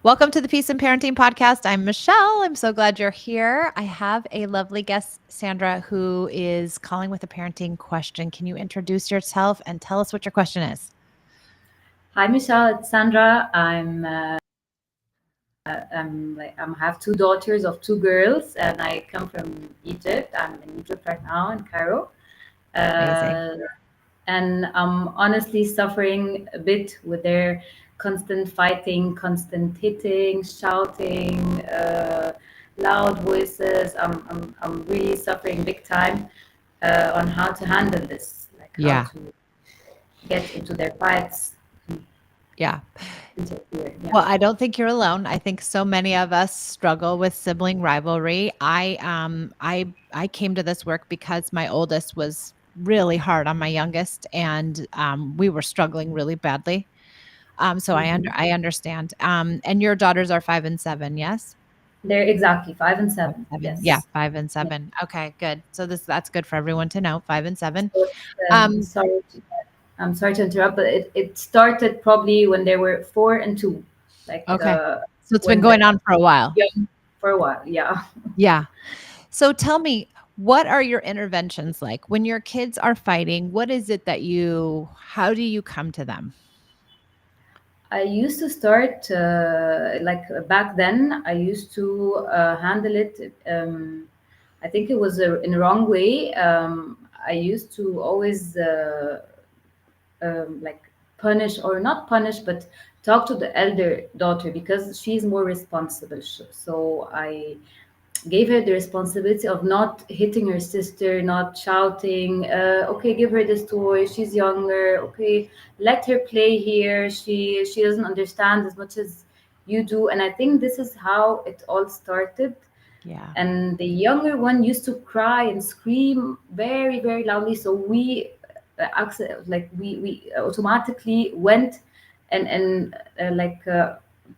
Welcome to the Peace and Parenting Podcast. I'm Michelle. I'm so glad you're here. I have a lovely guest, Sandra, who is calling with a parenting question. Can you introduce yourself and tell us what your question is? Hi, Michelle. It's Sandra. I have two daughters of two girls, and I come from Egypt. I'm in Egypt right now in Cairo, Amazing. uh, and I'm honestly suffering a bit with their constant fighting, constant hitting, shouting, loud voices. I'm really suffering big time on how to handle this, like how Yeah. to get into their fights, Yeah. interfere. Yeah. Well, I don't think you're alone. I think so many of us struggle with sibling rivalry. I came to this work because my oldest was really hard on my youngest, and we were struggling really badly. So Mhm. I understand. And your daughters are 5 and 7, yes? They're exactly 5 and 7. 7. Yeah, Yes. 5 and Yeah. 7. Okay, good. So that's good for everyone to know, 5 and 7. So Um, sorry, I'm sorry to interrupt, but it started probably when they were 4 and 2, like okay. So it's been when they're going on for a while. young for a while. Yeah. Yeah. So tell me, what are your interventions like? When your kids are fighting, what is it that how do you come to them? I used to start back then. I used to handle it. I think it was in the wrong way. I used to always like punish or not punish but talk to the elder daughter because she's more responsible. So I gave her the responsibility of not hitting her sister, not shouting, okay, give her this toy, she's younger, okay, let her play here, she doesn't understand as much as you do. And I think this is how it all started. Yeah. And the younger one used to cry and scream very very loudly, so we we automatically went and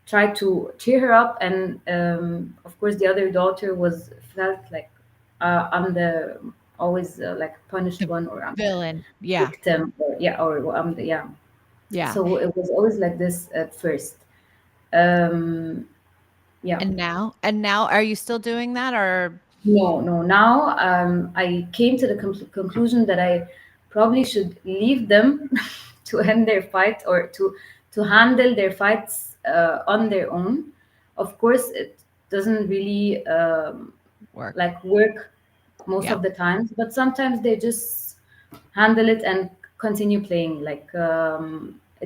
tried to cheer her up. And of course the other daughter was felt like I'm the always like punished The one, or I'm the villain. Yeah. victim, or yeah, or I'm the, yeah. Yeah. So it was always like this at first. um yeah. And now are you still doing that or No, no. Now I came to the conclusion that I probably should leave them to end their fight, or to handle their fights on their own. Of course, it doesn't really work? like work most Yeah. of the times, but sometimes they just handle it and continue playing.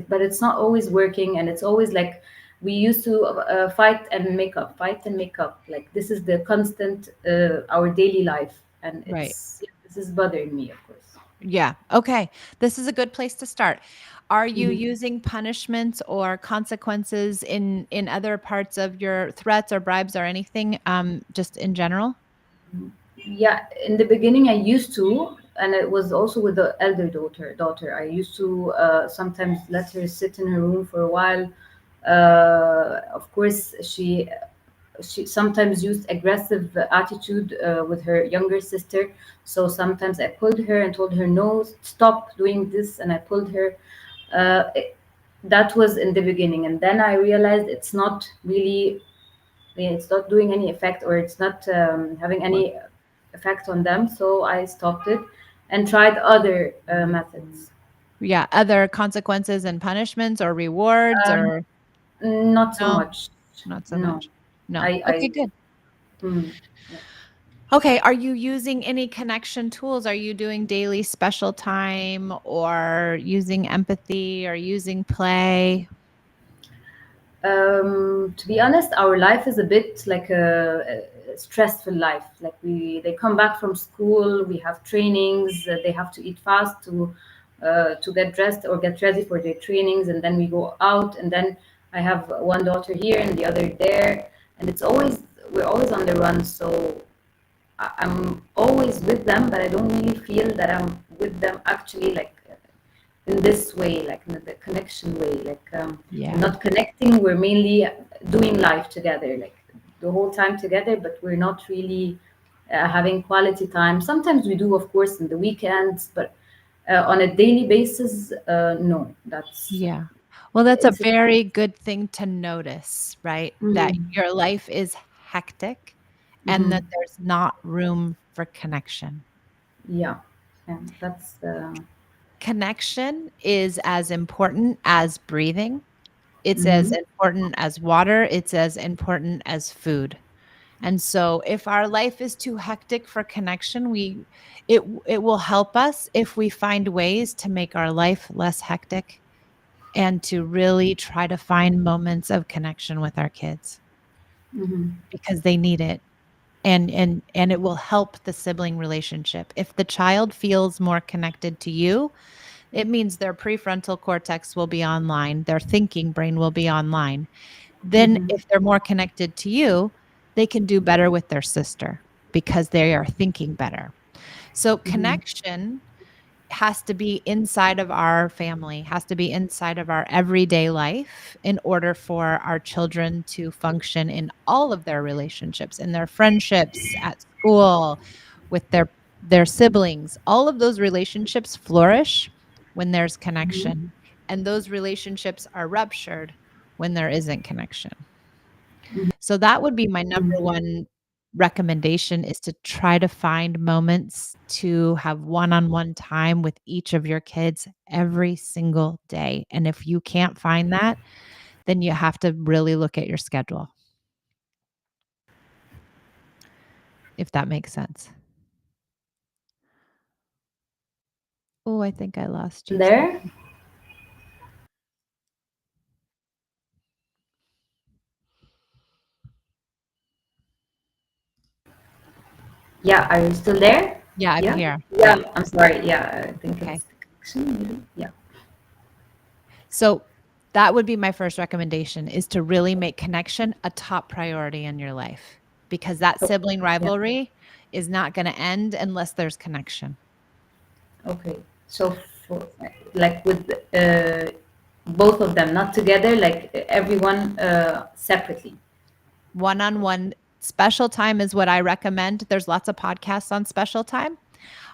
But it's not always working, and it's always like we used to fight and make up, fight and make up. Like this is the constant our daily life, and Right. this is bothering me, of course. Yeah. Okay. This is a good place to start. Are you Mhm. using punishments or consequences in other parts of your threats or bribes or anything, just in general? Yeah, in the beginning I used to, and it was also with the elder daughter. I used to sometimes let her sit in her room for a while. Of course, she sometimes used aggressive attitude with her younger sister. So sometimes I pulled her and told her, no, stop doing this, and I pulled her. That was in the beginning, and then I realized it's not really, it's not doing any effect, or it's not having Work. any effect on them. So I stopped it and tried other methods. Yeah, other consequences and punishments or rewards um, or Not so no, much. not so No. much. No. Okay, I good. hmm, yeah. Okay, are you using any connection tools? Are you doing daily special time or using empathy or using play? To be honest, our life is a bit like a stressful life. Like they come back from school, we have trainings, they have to eat fast to get dressed or get ready for their trainings, and then we go out, and then I have one daughter here and the other there, and it's always, we're always on the run. So I'm always with them, but I don't really feel that I'm with them actually, like in this way, like in the connection way. We're Yeah. not connecting. We're mainly doing life together, like the whole time together, but we're not really having quality time. Sometimes we do, of course, in the weekends, but on a daily basis, no. That's Yeah. Well, that's a It's very good thing to notice, right? That mm-hmm, your life is hectic and mm-hmm, that there's not room for connection. yeah, yeah. That's Connection is as important as breathing. It's as mm-hmm, important as water. It's as important as food. And so if our life is too hectic for connection, it will help us if we find ways to make our life less hectic and to really try to find moments of connection with our kids mm-hmm, because they need it. And it will help the sibling relationship. If the child feels more connected to you, it means their prefrontal cortex will be online, their thinking brain will be online. Then mm-hmm, if they're more connected to you, they can do better with their sister because they are thinking better. So mm-hmm, connection has to be inside of our family, has to be inside of our everyday life in order for our children to function in all of their relationships, in their friendships, at school, with their siblings. All of those relationships flourish when there's mm-hmm, connection, and those relationships are ruptured when there isn't connection. So that would be my number mm-hmm. one recommendation is to try to find moments to have one-on-one time with each of your kids every single day. And if you can't find that, then you have to really look at your schedule, if that makes sense. Oh, I think I lost you, Sandra. There. Yeah, are you still there? Yeah, I'm Yeah, here. yeah. Yeah. I'm sorry. Yeah, I think Okay. it's the connection. Maybe. Yeah. So that would be my first recommendation is to really make connection a top priority in your life because that Oh, sibling yeah. rivalry is not going to end unless there's connection. Okay. So for like with both of them, not together, like everyone separately. One-on-one special time is what I recommend. There's lots of podcasts on special time.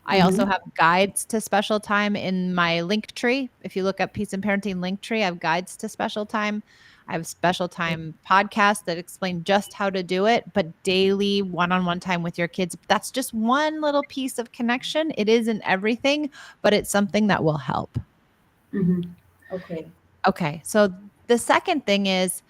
I also Mm-hmm. have guides to special time in my link tree. If you look up Peace and Parenting link tree, I have guides to special time. I have special time podcasts that explain just how to do it, but daily one-on-one time with your kids. That's just one little piece of connection. It isn't everything, but it's something that will help. Mm-hmm. Okay. Okay. So the second thing is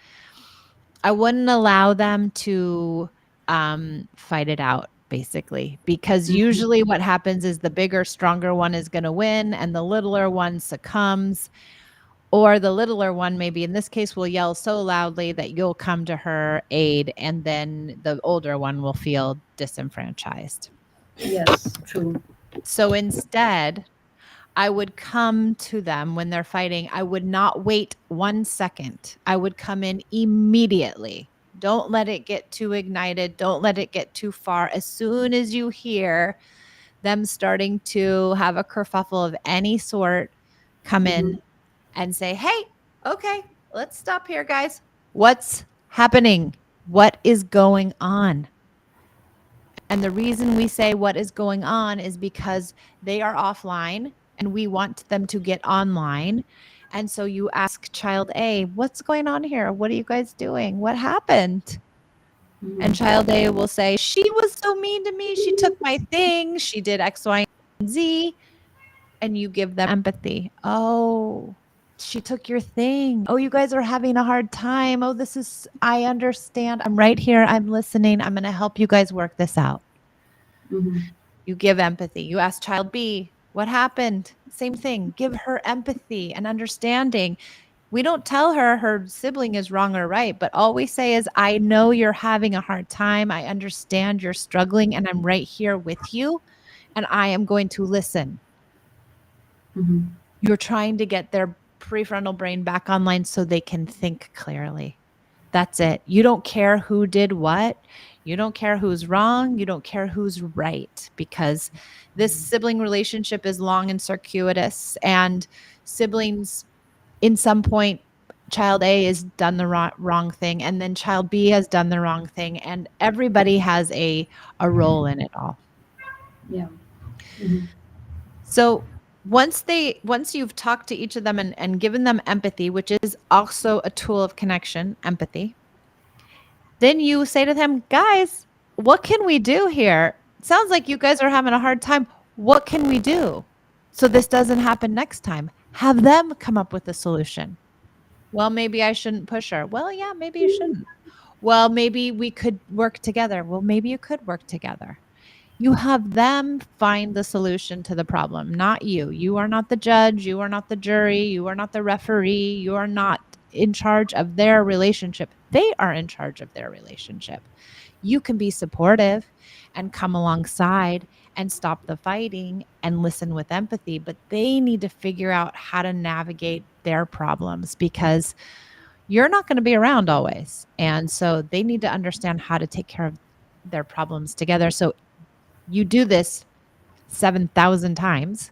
I wouldn't allow them to fight it out basically because Mm-hmm. usually what happens is the bigger stronger one is going to win and the littler one succumbs, or the littler one maybe in this case will yell so loudly that you'll come to her aid and then the older one will feel disenfranchised. Yes. True. So instead I would come to them when they're fighting. I would not wait 1 second. I would come in immediately. Don't let it get too ignited. Don't let it get too far. As soon as you hear them starting to have a kerfuffle of any sort, come Mm-hmm. in and say, "Hey, okay, let's stop here, guys. What's happening? What is going on?" And the reason we say what is going on is because they are offline and we want them to get online. And so you ask child A, "What's going on here? What are you guys doing? What happened?" And Mm-hmm. child A will say, "She was so mean to me. She took my thing. She did X, Y, and Z." And you give them empathy. "Oh, she took your thing. Oh, you guys are having a hard time. Oh, I understand. I'm right here. I'm listening. I'm going to help you guys work this out." Mm-hmm. You give empathy. You ask child B, "What happened?" Same thing. Give her empathy and understanding. We don't tell her her sibling is wrong or right, but all we say is, "I know you're having a hard time. I understand you're struggling, and I'm right here with you, and I am going to listen." Mm-hmm. You're trying to get their prefrontal brain back online so they can think clearly. That's it. You don't care who did what. You don't care who's wrong. You don't care who's right because this sibling relationship is long and circuitous, and siblings, in some point, child A has done the wrong thing, and then child B has done the wrong thing, and everybody has a role in it all. Yeah. Mm-hmm. So once you've talked to each of them and given them empathy, which is also a tool of connection, empathy, then you say to them, guys, what can we do here? Sounds like you guys are having a hard time. What can we do so this doesn't happen next time? Have them come up with a solution. Well, maybe I shouldn't push her. Well, yeah, maybe you shouldn't. Well, maybe we could work together. Well, maybe you could work together. You have them find the solution to the problem, not you. You are not the judge. You are not the jury. You are not the referee. You are not in charge of their relationship. They are in charge of their relationship. You can be supportive and come alongside and stop the fighting and listen with empathy, but they need to figure out how to navigate their problems because you're not going to be around always. And so they need to understand how to take care of their problems together. So you do this 7,000 times,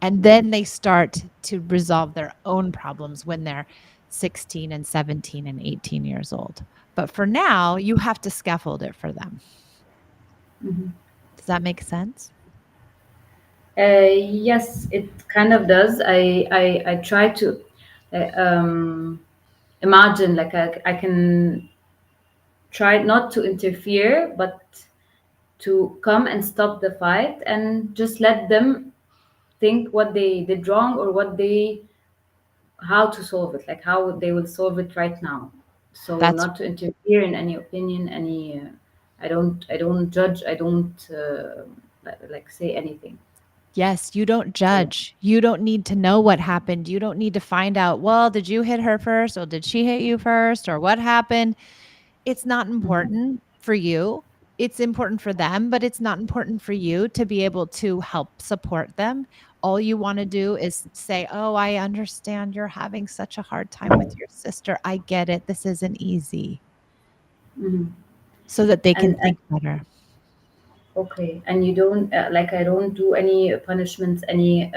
and then they start to resolve their own problems when they're 16 and 17 and 18 years old. But for now, you have to scaffold it for them. Mhm. Does that make sense? Yes, it kind of does. I try to imagine, like, I can try not to interfere, but to come and stop the fight and just let them think what they did wrong, or what they, how to solve it, like how they will solve it right now. So That's not to interfere in any opinion, any I don't judge, I don't like say anything. yes, you don't So. judge. You don't need to know what happened. You don't need to find out, well, did you hit her first or did she hit you first or what happened? It's not Mhm. important for you. It's important for them, but it's not important for you to be able to help support them. All you want to do is say, "Oh, I understand you're having such a hard time with your sister. I get it. This isn't easy." Mhm. So that they can And think better. okay, and you don't like, I don't do any punishments, any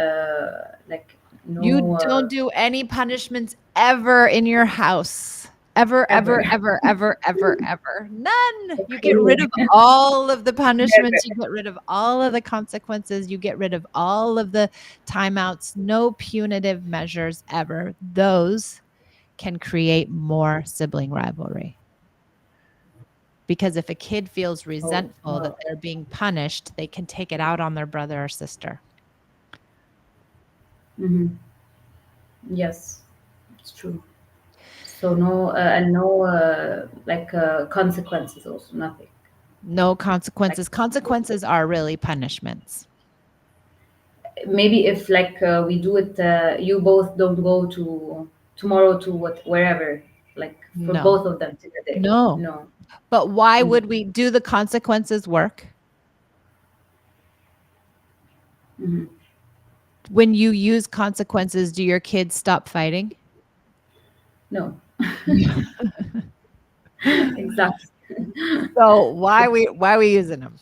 like, You no don't do any punishments ever in your house. Ever, ever. ever, ever, ever, ever, ever. None. You get Okay. rid of all of the punishments. You Never. get rid of all of the consequences. You get rid of all of the timeouts. No punitive measures ever. Those can create more sibling rivalry. Because if a kid feels Oh, resentful that they're being punished, they can take it out on their brother or sister. hmm, yes, it's true. So no, and no like consequences, also nothing. No Like, consequences. Consequences are really punishments. maybe if, like, we do it, you both don't go to tomorrow to what, wherever, like for No. both of them together. No. No. But why Mm. would we do the consequences work? Mhm. When you use consequences, do your kids stop fighting? No. Yeah. Exactly. So why we using them?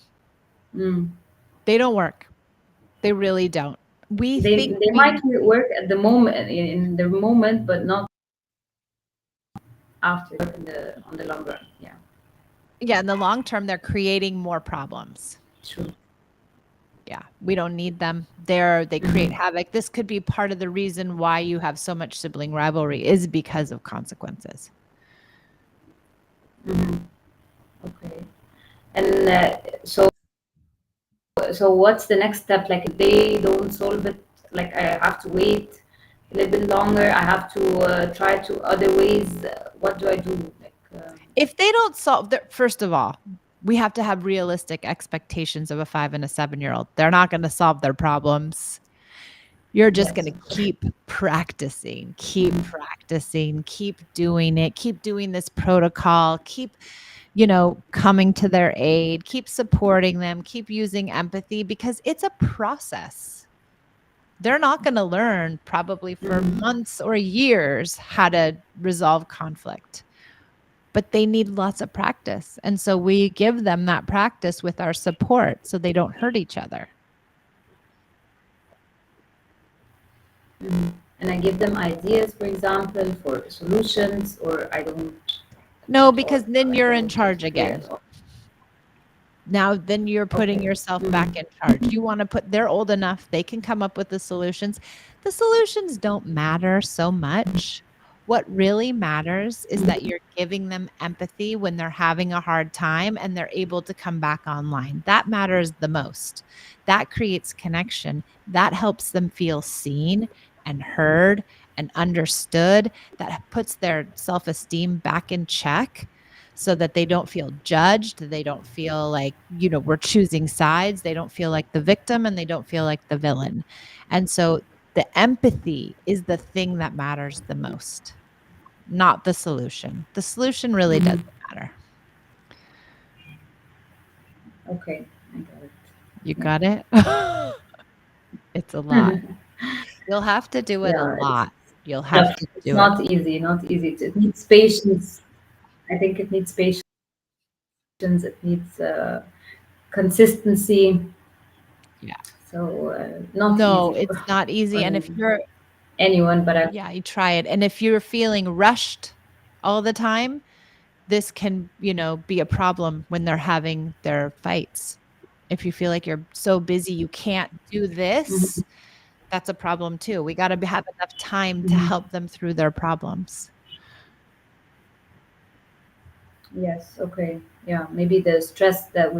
Mm. They don't work. They really don't. We think They we might work at the moment, in the moment, but not after, in the on the long run. Yeah, yeah, in the long term they're creating more problems. true. Yeah, we don't need them. They create Hmm. havoc. This could be part of the reason why you have so much sibling rivalry is because of consequences. Hmm. Okay. And so what's the next step? Like, if they don't solve it, like, I have to wait a little bit longer. I have to try to other ways. What do I do? Like, If they don't solve the first of all, we have to have realistic expectations of a 5 and a 7-year-old. They're not gonna solve their problems. You're just yes, gonna of course. keep practicing, keep doing it, keep doing this protocol, keep coming to their aid, keep supporting them, keep using empathy because it's a process. They're not gonna learn probably for Hmm. months or years how to resolve conflict, but they need lots of practice. And so we give them that practice with our support so they don't hurt each other. Hmm. And I give them ideas, for example, for solutions, or I don't No, at all. because then Like, you're I in don't charge interfere again. at all. Now then you're putting Okay. yourself back Mm-hmm. in charge. You wanna put they're old enough, they can come up with the solutions. The solutions don't matter so much. What really matters is that you're giving them empathy when they're having a hard time and they're able to come back online. That matters the most. That creates connection. That helps them feel seen and heard and understood. That puts their self-esteem back in check so that they don't feel judged. They don't feel like, we're choosing sides. They don't feel like the victim and they don't feel like the villain. And so the empathy is the thing that matters the most, not the solution. The solution really doesn't Mm-hmm. matter. Okay, I got it. You Yeah. got it? It's a lot. You'll have to do it a Yeah, it's lot. You'll have tough. to It's do it. not easy. Not easy. It needs patience. I think it needs patience. It needs consistency. Yeah. So not No, easy it's not easy. And for if you're anyone. But I. yeah, you try it. And if you're feeling rushed all the time, this can, be a problem when they're having their fights. If you feel like you're so busy you can't do Mhm, this, that's a problem too. We gotta have enough time to mhm. help them through their problems. Yes. Okay. Yeah. Maybe the stress that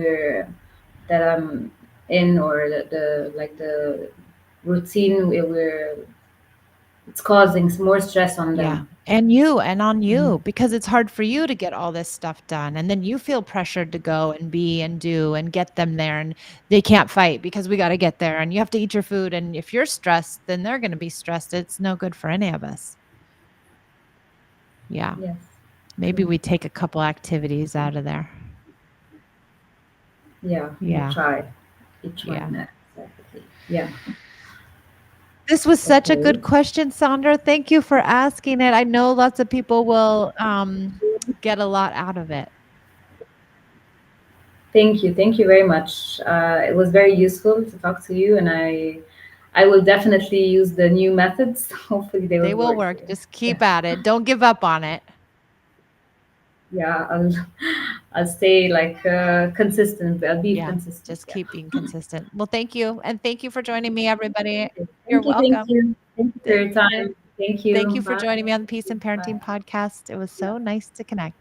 I'm in, or the like the routine we're it's causing more stress on Yeah. them. And on Mhm. you, because it's hard for you to get all this stuff done. And then you feel pressured to go and be and do and get them there. And they can't fight because we got to get there and you have to eat your food. And if you're stressed, then they're going to be stressed. It's no good for any of us. Yeah. Yes. Maybe True. we take a couple activities True. out of there. Yeah. I Yeah. try. Each Yeah. one separately. Yeah. This was such a Okay. good question, Sandra. Thank you for asking it. I know lots of people will get a lot out of it. Thank you. Thank you very much. It was very useful to talk to you, and I will definitely use the new methods. Hopefully, they They will will work. work. Just Yeah. keep at it. Don't give up on it. Yeah. I'll stay like consistent. I'll be Yeah, consistent. just Yeah. keep being consistent. Well, thank you, and thank you for joining me, everybody. Okay. You're Thank you. Thank welcome. you. Thank you for Thank your you. time. Thank Thank you. you for Bye. joining me on the Peace Thank and you. Bye. Parenting podcast. It was so nice to connect.